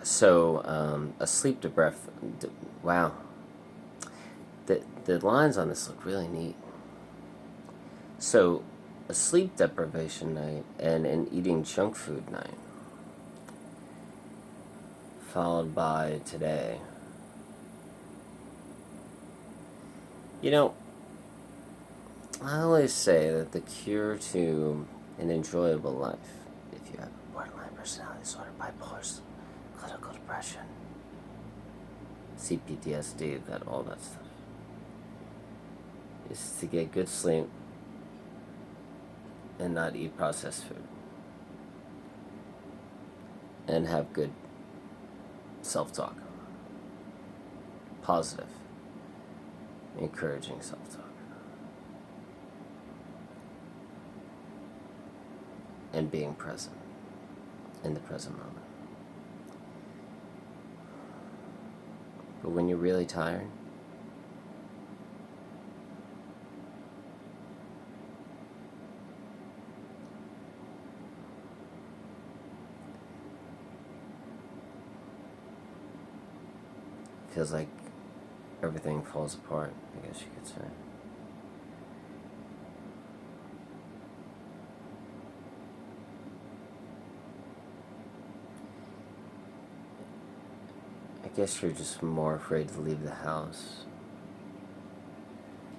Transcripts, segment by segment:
So, a sleep wow. The lines on this look really neat. So, a sleep deprivation night and an eating junk food night, followed by today. You know, I always say that the cure to an enjoyable life, if you have borderline personality disorder, bipolar, clinical depression, PTSD, all that stuff, is to get good sleep and not eat processed food, and have good self-talk, positive, encouraging self-talk, and being present in the present moment. But when you're really tired, it feels like everything falls apart, I guess you could say. I guess you're just more afraid to leave the house.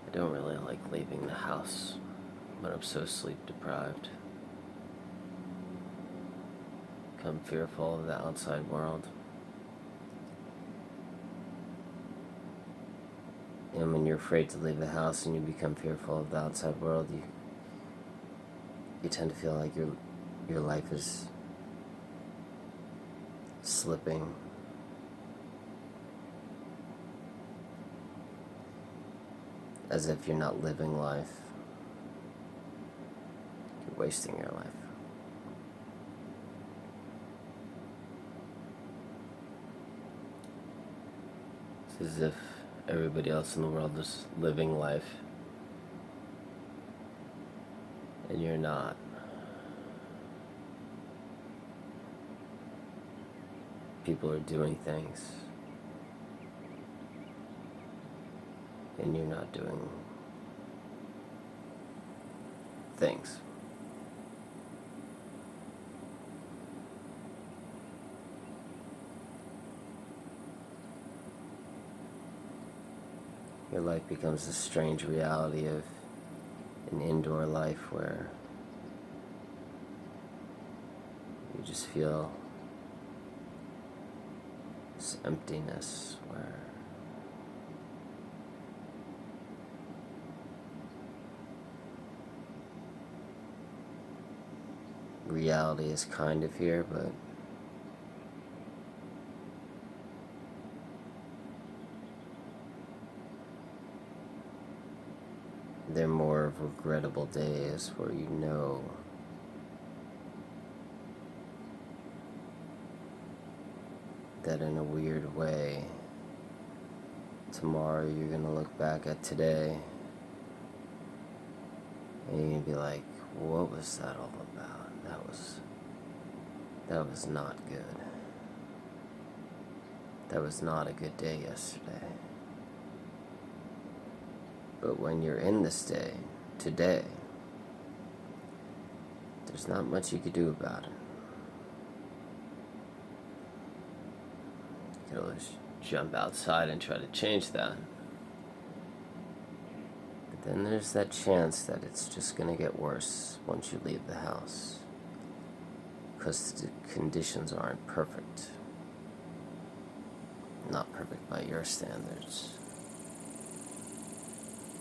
I don't really like leaving the house when I'm so sleep deprived. I'm fearful of the outside world. And when you're afraid to leave the house and you become fearful of the outside world, you tend to feel like your life is slipping. As if you're not living life. You're wasting your life. It's as if everybody else in the world is living life and you're not. People are doing things and you're not doing things. Your life becomes a strange reality of an indoor life where you just feel this emptiness, where reality is kind of here, but they're more of regrettable days where you know that in a weird way, tomorrow you're gonna look back at today and you're gonna be like, what was that all about? That was not good. That was not a good day yesterday. But when you're in this day, today, there's not much you could do about it. You can always jump outside and try to change that. But then there's that chance that it's just going to get worse once you leave the house. Because the conditions aren't perfect. Not perfect by your standards.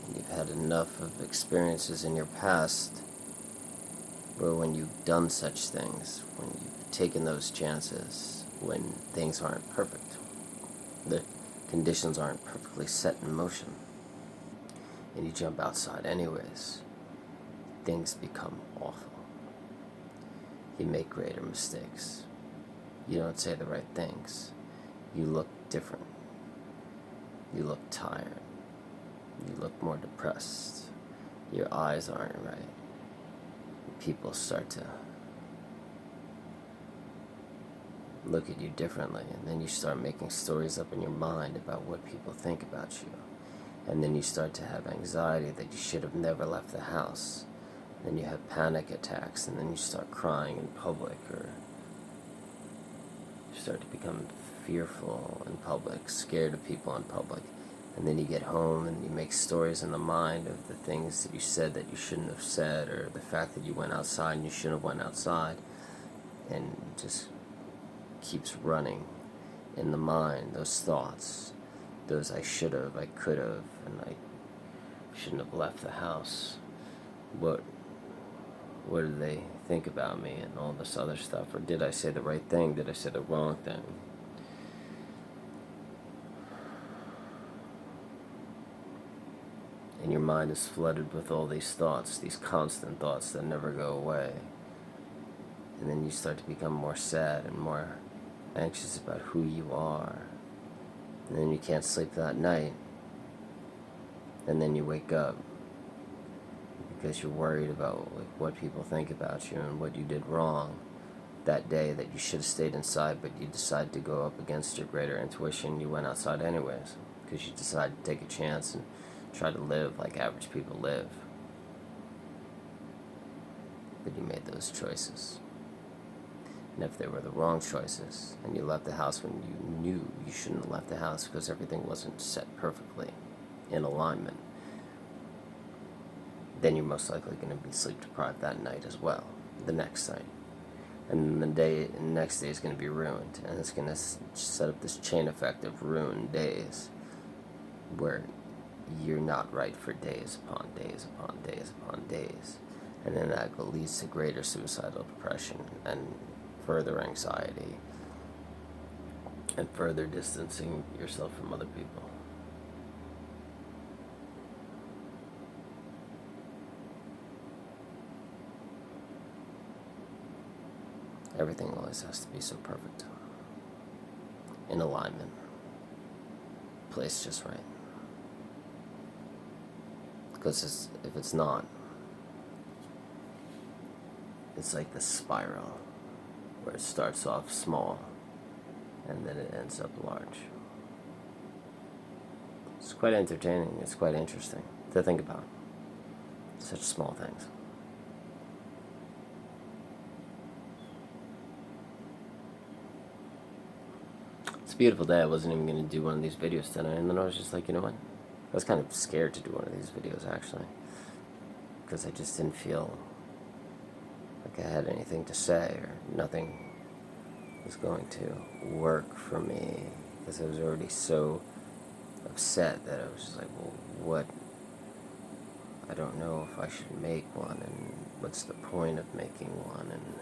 And you've had enough of experiences in your past where when you've done such things, when you've taken those chances, when things aren't perfect, the conditions aren't perfectly set in motion, and you jump outside anyways, things become awful. You make greater mistakes. You don't say the right things. You look different. You look tired. You look more depressed. Your eyes aren't right. People start to look at you differently, and then you start making stories up in your mind about what people think about you. And then you start to have anxiety that you should have never left the house. Then you have panic attacks, and then you start crying in public, or you start to become fearful in public, scared of people in public. And then you get home and you make stories in the mind of the things that you said that you shouldn't have said, or the fact that you went outside and you shouldn't have went outside, and just keeps running in the mind, those thoughts, those I should have, I could have, and I shouldn't have left the house. What do they think about me, and all this other stuff? Or did I say the right thing? Did I say the wrong thing? And your mind is flooded with all these thoughts, these constant thoughts that never go away. And then you start to become more sad and more anxious about who you are. And then you can't sleep that night. And then you wake up because you're worried about what people think about you and what you did wrong that day, that you should have stayed inside, but you decided to go up against your greater intuition. You went outside anyways because you decided to take a chance and try to live like average people live. But you made those choices. And if they were the wrong choices, and you left the house when you knew you shouldn't have left the house because everything wasn't set perfectly in alignment, then you're most likely going to be sleep deprived that night as well, the next night. And the next day is going to be ruined, and it's going to set up this chain effect of ruined days where you're not right for days upon days upon days upon days. And then that leads to greater suicidal depression and further anxiety and further distancing yourself from other people. Everything always has to be so perfect, in alignment, placed just right. Because if it's not, it's like the spiral where it starts off small and then it ends up large. It's quite entertaining. It's quite interesting to think about. Such small things. It's a beautiful day. I wasn't even going to do one of these videos tonight, and then I was just like, you know what? I was kind of scared to do one of these videos, actually, because I just didn't feel like I had anything to say, or nothing was going to work for me, because I was already so upset that I was just like, well, what? I don't know if I should make one, and what's the point of making one, and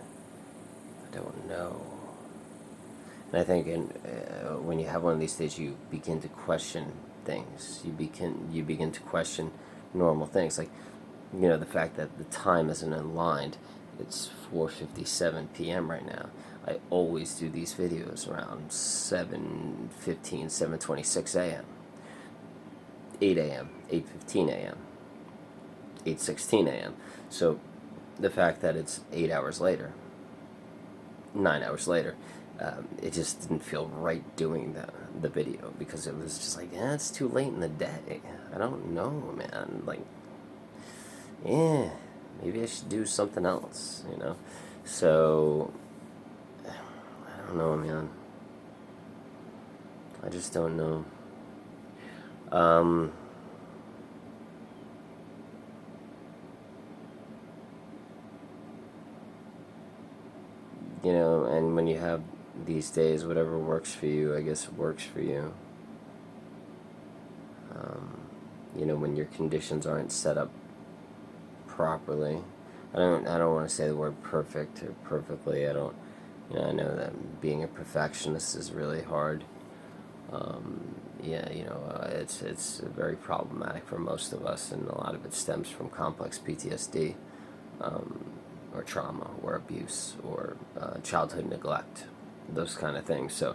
I don't know. And I think when you have one of these days, you begin to question things. You begin to question normal things, like, you know, the fact that the time isn't aligned. It's 4:57 p.m. right now. I always do these videos around 7:15, 7:26 a.m., 8 a.m., 8:15 a.m., 8:16 a.m. So the fact that it's 8 hours later, 9 hours later, it just didn't feel right doing the video, because it was just like, it's too late in the day. I don't know, man. Like, maybe I should do something else, you know? So, I don't know, man. I just don't know. You know, and when you have these days, whatever works for you, I guess works for you. You know, when your conditions aren't set up properly. I don't want to say the word perfect or perfectly. I know that being a perfectionist is really hard. It's very problematic for most of us, and a lot of it stems from complex PTSD, or trauma, or abuse, or childhood neglect, those kind of things. So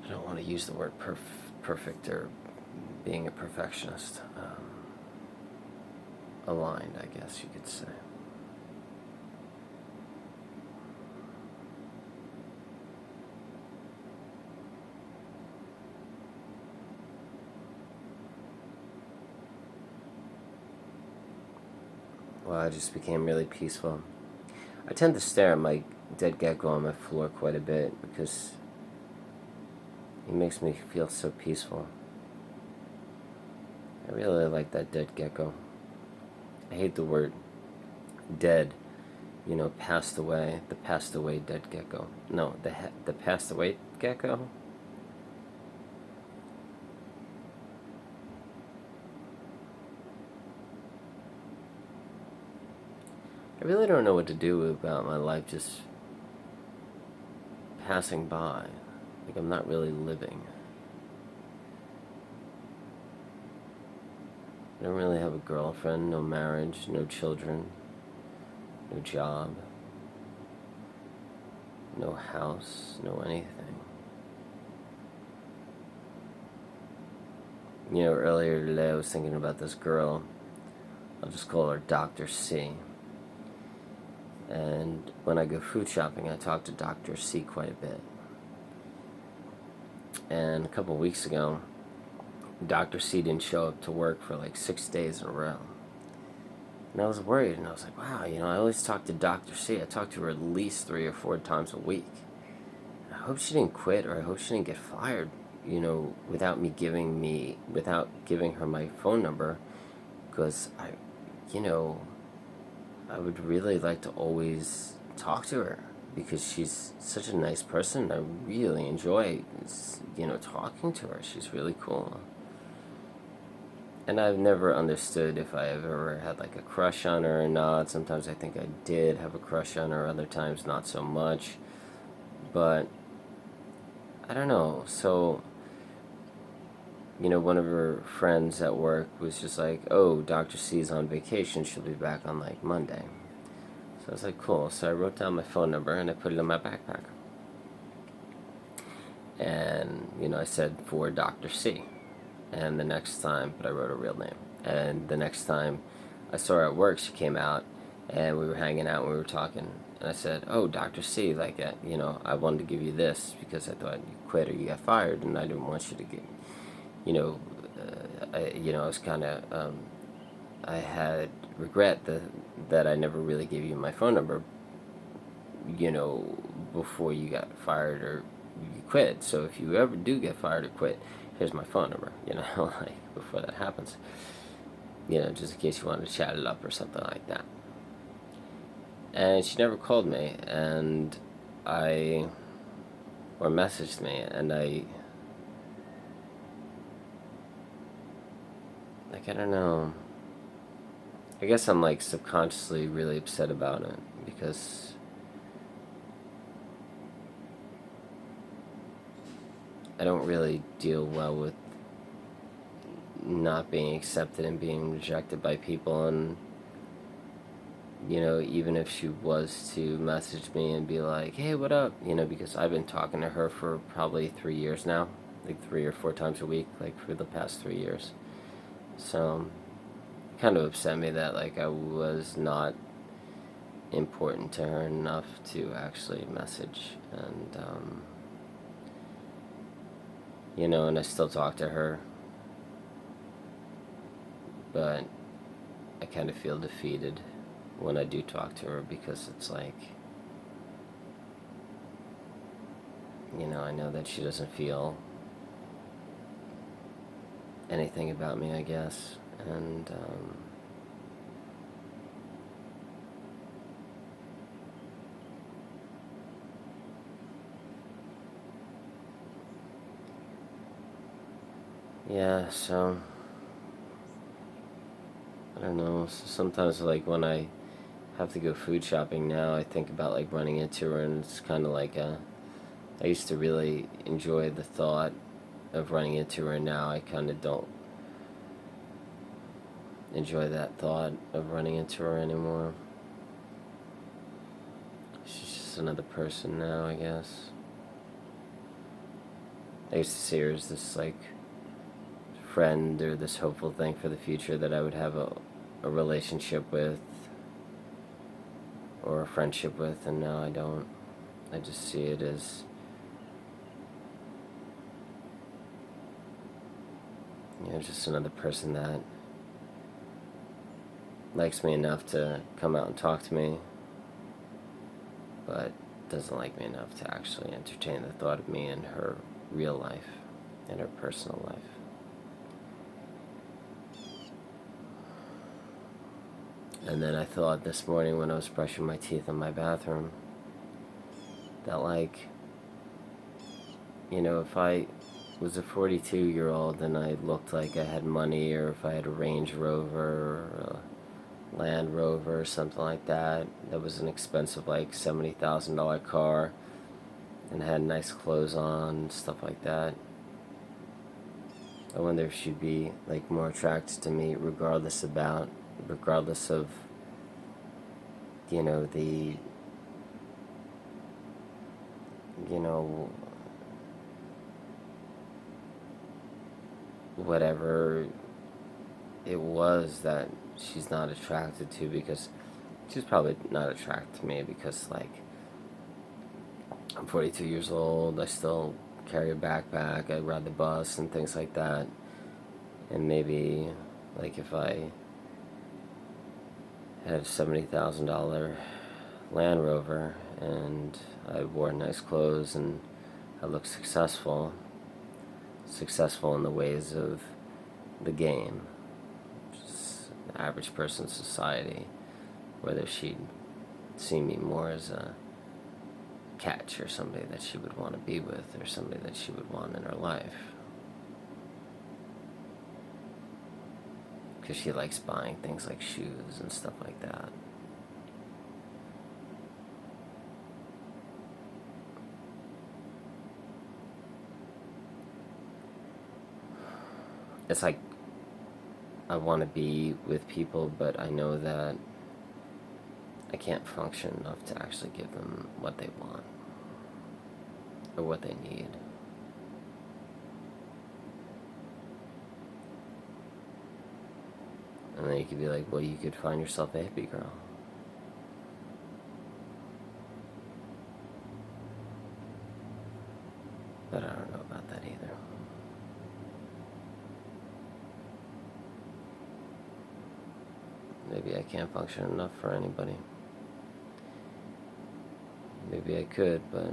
I don't want to use the word perfect or being a perfectionist. Aligned, I guess you could say. Well, I just became really peaceful. I tend to stare at my dead gecko on my floor quite a bit because he makes me feel so peaceful. I really like that dead gecko. I hate the word dead, passed away. The passed away dead gecko. No, the passed away gecko? I really don't know what to do about my life just passing by. Like I'm not really living. I don't really have a girlfriend, no marriage, no children, no job, no house, no anything. Earlier today I was thinking about this girl. I'll just call her Dr. C. And when I go food shopping, I talk to Dr. C quite a bit. And a couple of weeks ago, Dr. C didn't show up to work for like 6 days in a row. And I was worried, and I was like, wow, I always talk to Dr. C. I talk to her at least 3 or 4 times a week. I hope she didn't quit, or I hope she didn't get fired, without giving her my phone number, because I would really like to always talk to her, because she's such a nice person. I really enjoy, talking to her. She's really cool. And I've never understood if I ever had like a crush on her or not. Sometimes I think I did have a crush on her, other times not so much. But I don't know. So, one of her friends at work was just like, oh, Dr. C's on vacation. She'll be back on like Monday. So I was like, cool. So I wrote down my phone number and I put it in my backpack. And, I said for Dr. C. And the next time, but I wrote a real name. And the next time I saw her at work, she came out and we were hanging out and we were talking. And I said, oh, Dr. C, like, I wanted to give you this because I thought you quit or you got fired and I didn't want you to get, I was kind of, I had regret that I never really gave you my phone number, before you got fired or you quit. So if you ever do get fired or quit, here's my phone number, like before that happens, just in case you wanted to chat it up or something like that. And she never called me, or messaged me, and I don't know. I guess I'm like subconsciously really upset about it because I don't really deal well with not being accepted and being rejected by people. And even if she was to message me and be like, hey, what up, because I've been talking to her for probably 3 years now, like 3 or 4 times a week, like for the past 3 years. So it kind of upset me that like I was not important to her enough to actually message. And and I still talk to her, but I kind of feel defeated when I do talk to her because it's like, I know that she doesn't feel anything about me, I guess. And yeah, so I don't know. So sometimes like when I have to go food shopping now, I think about like running into her, and it's kind of like I used to really enjoy the thought of running into her, and now I kind of don't enjoy that thought of running into her anymore. She's just another person now, I guess. I used to see her as this like friend or this hopeful thing for the future that I would have a relationship with or a friendship with, and now I don't. I just see it as just another person that likes me enough to come out and talk to me, but doesn't like me enough to actually entertain the thought of me in her real life, in her personal life. And then I thought this morning when I was brushing my teeth in my bathroom that, like, you know, if I was a 42-year-old and I looked like I had money, or if I had a Range Rover or a Land Rover or something like that, that was an expensive, like, $70,000 car, and had nice clothes on, stuff like that, I wonder if she'd be, like, more attracted to me regardless of, you know, whatever it was that she's not attracted to, because she's probably not attracted to me because, like, I'm 42 years old, I still carry a backpack, I ride the bus and things like that, and maybe, like, if I had a $70,000 Land Rover and I wore nice clothes and I looked successful in the ways of the game, just the average person in society, whether she'd see me more as a catch or somebody that she would want to be with, or somebody that she would want in her life, because she likes buying things like shoes and stuff like that. It's like I want to be with people, but I know that I can't function enough to actually give them what they want or what they need. And then you could be like, well, you could find yourself a hippie girl. But I don't know about that either. Maybe I can't function enough for anybody. Maybe I could, but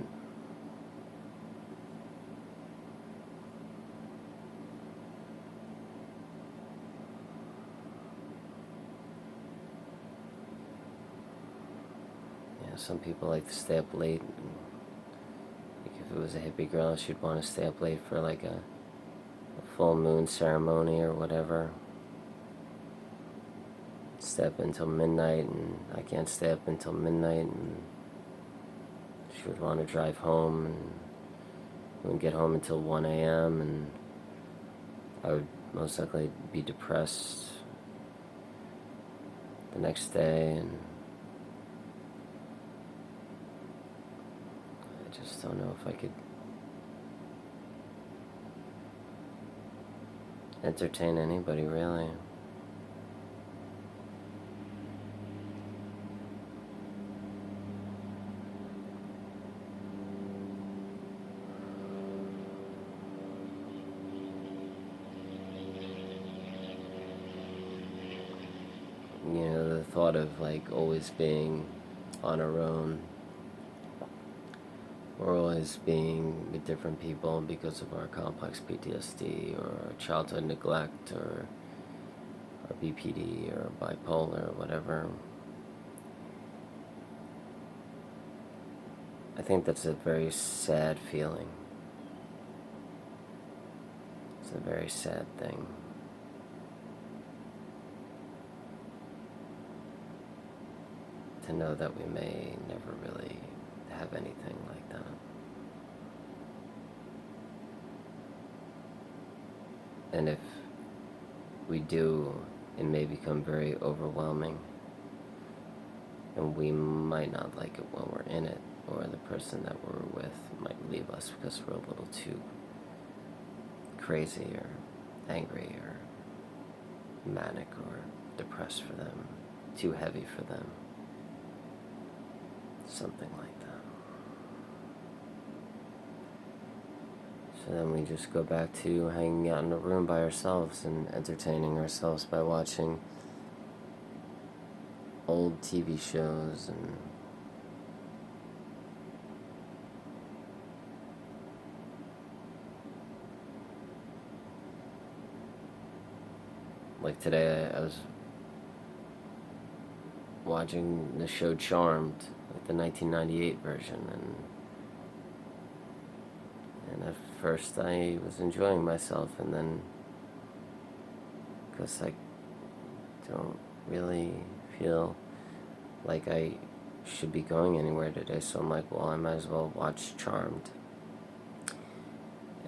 yeah, some people like to stay up late. Like, if it was a hippie girl, she'd want to stay up late for, like, a full moon ceremony or whatever. Stay up until midnight, and I can't stay up until midnight, and she would want to drive home, and we wouldn't get home until 1 a.m., and I would most likely be depressed the next day, and I just don't know if I could entertain anybody, really. You know, the thought of, like, always being on our own, or always being with different people because of our complex PTSD, or our childhood neglect, or our BPD, or bipolar, or whatever. I think that's a very sad feeling. It's a very sad thing. To know that we may never really have anything like that. And if we do, it may become very overwhelming, and we might not like it when we're in it, or the person that we're with might leave us because we're a little too crazy or angry or manic or depressed for them, too heavy for them, something like that. So then we just go back to hanging out in a room by ourselves and entertaining ourselves by watching old TV shows and like today I was watching the show Charmed, like the 1998 version, and at first I was enjoying myself, and then because I don't really feel like I should be going anywhere today, so I'm like, well, I might as well watch Charmed.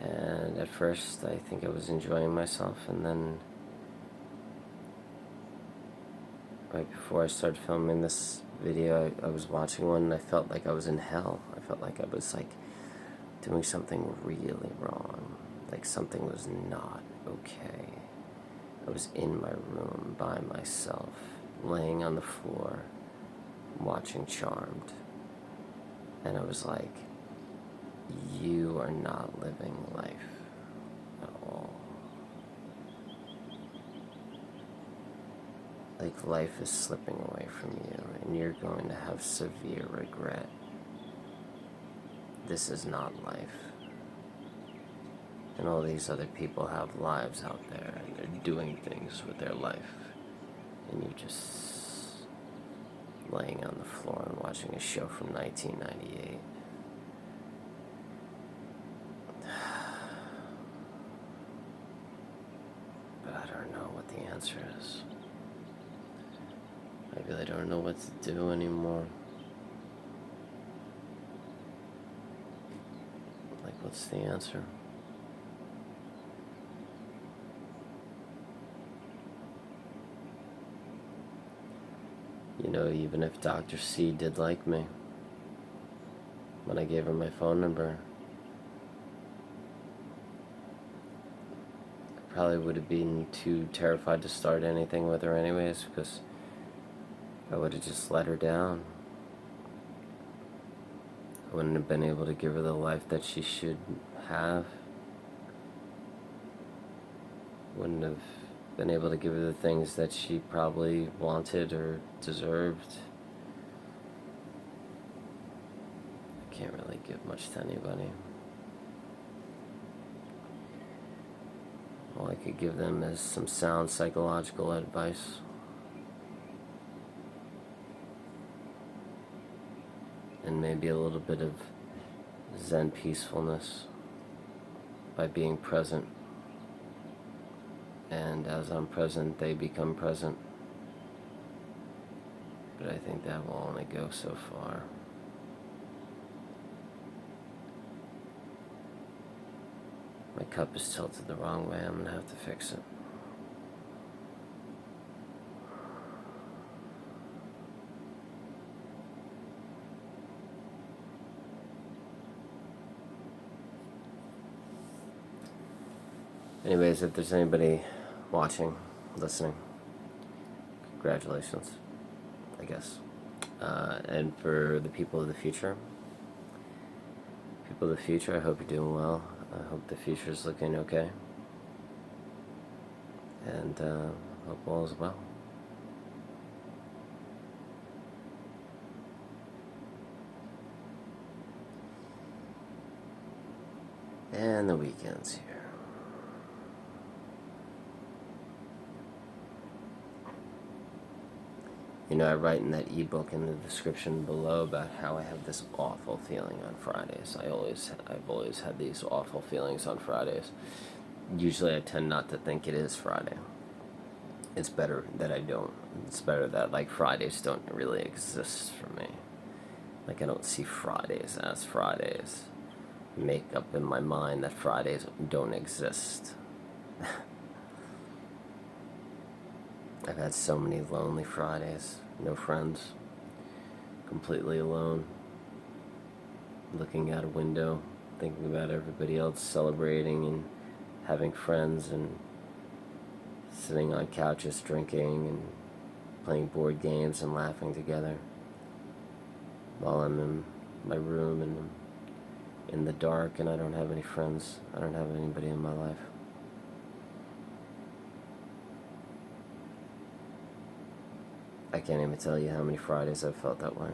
And at first I think I was enjoying myself, and then right before I started filming this video, I was watching one and I felt like I was in hell. I felt like I was like doing something really wrong, like something was not okay. I was in my room by myself, laying on the floor, watching Charmed, and I was like, you are not living life at all. Like life is slipping away from you and you're going to have severe regret. This is not life. And all these other people have lives out there and they're doing things with their life. And you're just laying on the floor and watching a show from 1998. But I don't know what the answer is. I really don't know what to do anymore. Like, what's the answer? You know, even if Dr. C did like me, when I gave her my phone number, I probably would have been too terrified to start anything with her anyways, because I would have just let her down. I wouldn't have been able to give her the life that she should have. Wouldn't have been able to give her the things that she probably wanted or deserved. I can't really give much to anybody. All I could give them is some sound psychological advice. And maybe a little bit of Zen peacefulness by being present. And as I'm present, they become present. But I think that will only go so far. My cup is tilted the wrong way. I'm going to have to fix it. Anyways, if there's anybody watching, listening, congratulations, I guess. And for the people of the future, I hope you're doing well. I hope the future is looking okay. And hope all is well. And the weekend's here. You know, I write in that ebook in the description below about how I have this awful feeling on Fridays. I've always had these awful feelings on Fridays. Usually I tend not to think it is Friday. It's better that I don't. It's better that, like, Fridays don't really exist for me. Like, I don't see Fridays as Fridays. Make up in my mind that Fridays don't exist. I've had so many lonely Fridays, no friends, completely alone, looking out a window, thinking about everybody else celebrating and having friends, and sitting on couches drinking and playing board games and laughing together while I'm in my room and in the dark and I don't have any friends. I don't have anybody in my life. I can't even tell you how many Fridays I've felt that way.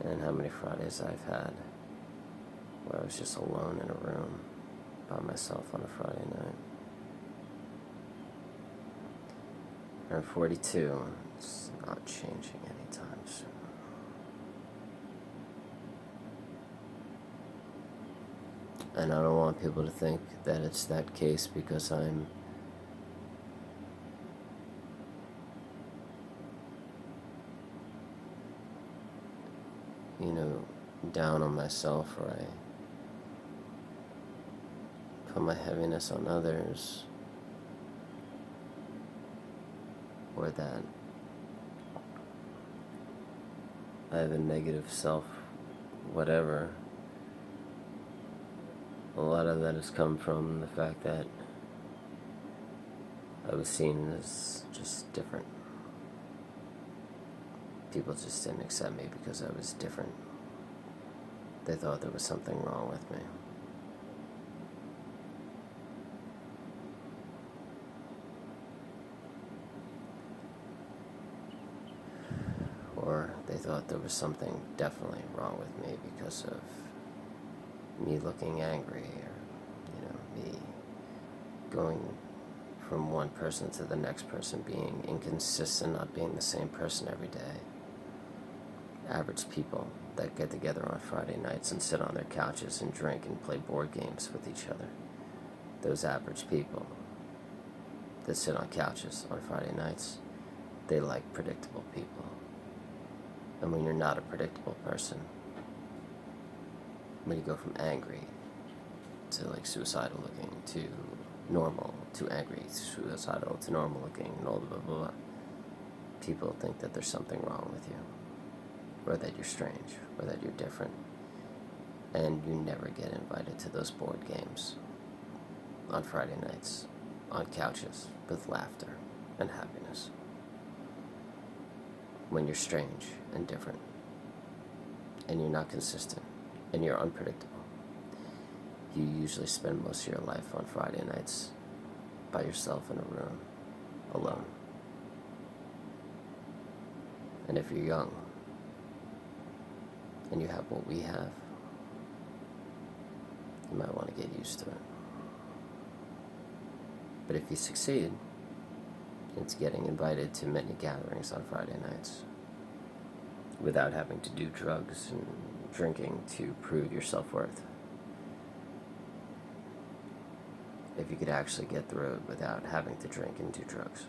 And how many Fridays I've had where I was just alone in a room by myself on a Friday night. I'm 42. It's not changing anytime soon. And I don't want people to think that it's that case because I'm down on myself, or I put my heaviness on others, or that I have a negative self, whatever. A lot of that has come from the fact that I was seen as just different. People just didn't accept me because I was different. They thought there was something wrong with me. Or they thought there was something definitely wrong with me because of me looking angry, or, me going from one person to the next person, being inconsistent, not being the same person every day. Average people that get together on Friday nights and sit on their couches and drink and play board games with each other. Those average people that sit on couches on Friday nights, they like predictable people. And when you're not a predictable person, when you go from angry to suicidal looking to normal to angry to suicidal to normal looking and all blah blah blah, people think that there's something wrong with you, or that you're strange, or that you're different, and you never get invited to those board games on Friday nights, on couches, with laughter and happiness. When you're strange and different, and you're not consistent, and you're unpredictable, you usually spend most of your life on Friday nights by yourself in a room, alone. And if you're young, and you have what we have, you might want to get used to it. But if you succeed, it's getting invited to many gatherings on Friday nights without having to do drugs and drinking to prove your self-worth. If you could actually get through it without having to drink and do drugs,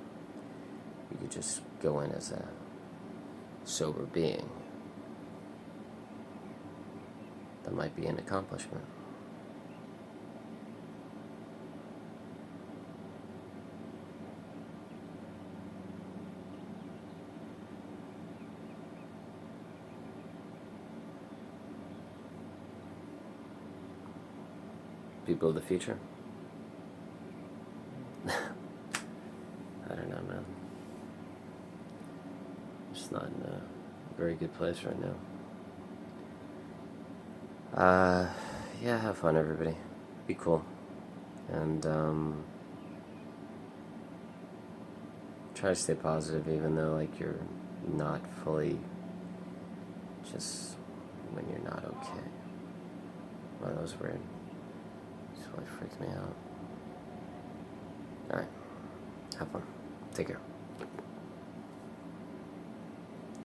you could just go in as a sober being. That might be an accomplishment. People of the future? I don't know, man. I'm just not in a very good place right now. Yeah, have fun, everybody. Be cool. And, try to stay positive, even though, you're not fully, just when you're not okay. Wow, that was weird. This really freaked me out. Alright. Have fun. Take care.